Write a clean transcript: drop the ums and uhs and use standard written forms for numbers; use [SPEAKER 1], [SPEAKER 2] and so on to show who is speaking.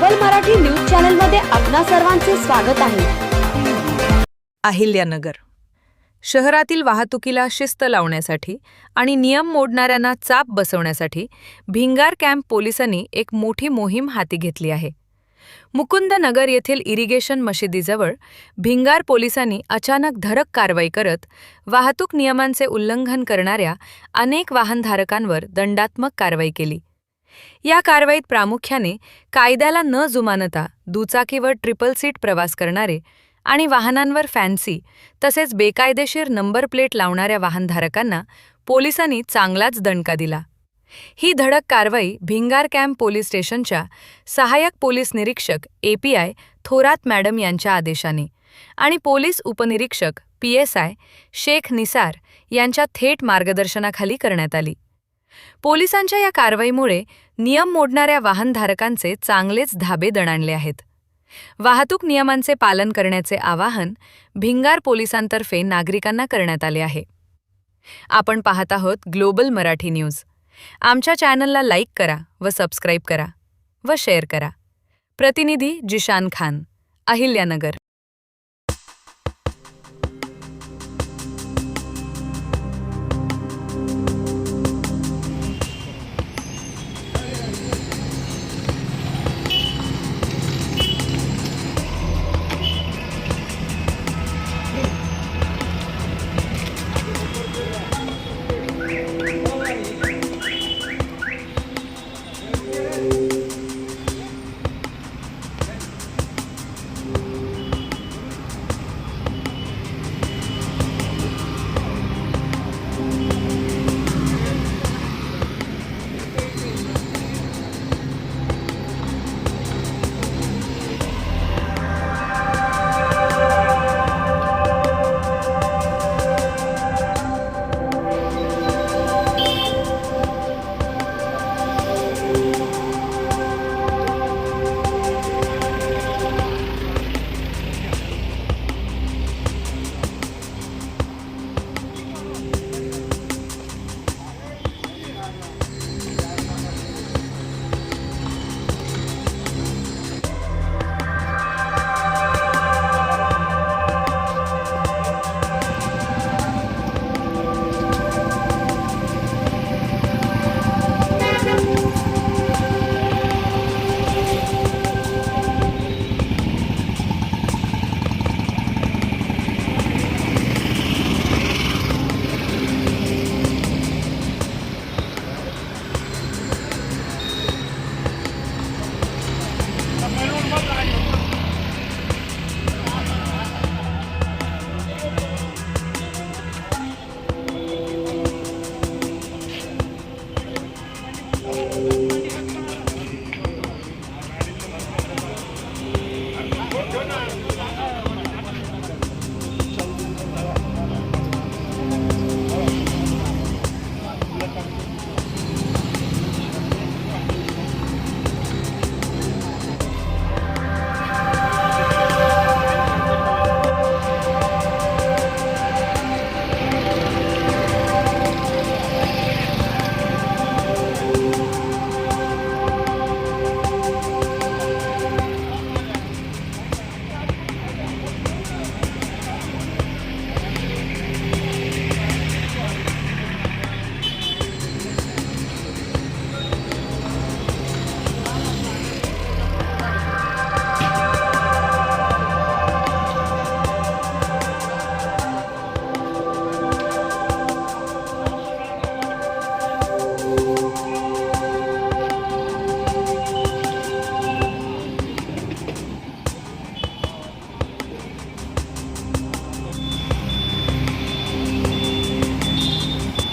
[SPEAKER 1] Global Marathi news channel मध्ये आपणा सर्वांचे स्वागत आहे।
[SPEAKER 2] अहिल्यानगर शहरातील वाहतुकीला शिस्त लावण्यासाठी आणि नियम मोडणाऱ्यांना चाप बसवण्यासाठी भिंगार कॅम्प पोलिसांनी एक मोठी मोहीम हाती घेतली आहे। मुकुंदनगर येथील इरिगेशन मशिदीजवळ भिंगार पोलिसांनी अचानक धडक कारवाई करत वाहतूक नियमांचे उल्लंघन करणाऱ्या अनेक वाहनधारकांवर दंडात्मक कारवाई केली। या कारवाईत प्रामुख्याने कायद्याला न जुमानता दुचाकीवर ट्रिपल सीट प्रवास करणारे आणि वाहनांवर फॅन्सी तसेच बेकायदेशीर नंबर प्लेट लावणाऱ्या वाहनधारकांना पोलिसांनी चांगलाच दणका दिला। ही धडक कारवाई भिंगार कॅम्प पोलीस स्टेशनच्या सहाय्यक पोलीस निरीक्षक API थोरात मॅडम यांच्या आदेशाने आणि पोलीस उपनिरीक्षक PSI शेख निसार यांच्या थेट मार्गदर्शनाखाली करण्यात आली। पोलिसांच्या या कारवाईमुळे नियम मोडणाऱ्या वाहनधारकांचे चांगलेच धाबे दणाणले आहेत। वाहतूक नियमांचे पालन करण्याचे आवाहन भिंगार पोलिसांतर्फे नागरिकांना करण्यात आले आहे। आपण पाहत आहोत ग्लोबल मराठी न्यूज। आमच्या चॅनलला लाईक करा व सबस्क्राईब करा व शेअर करा। प्रतिनिधी जिशान खान, अहिल्यानगर।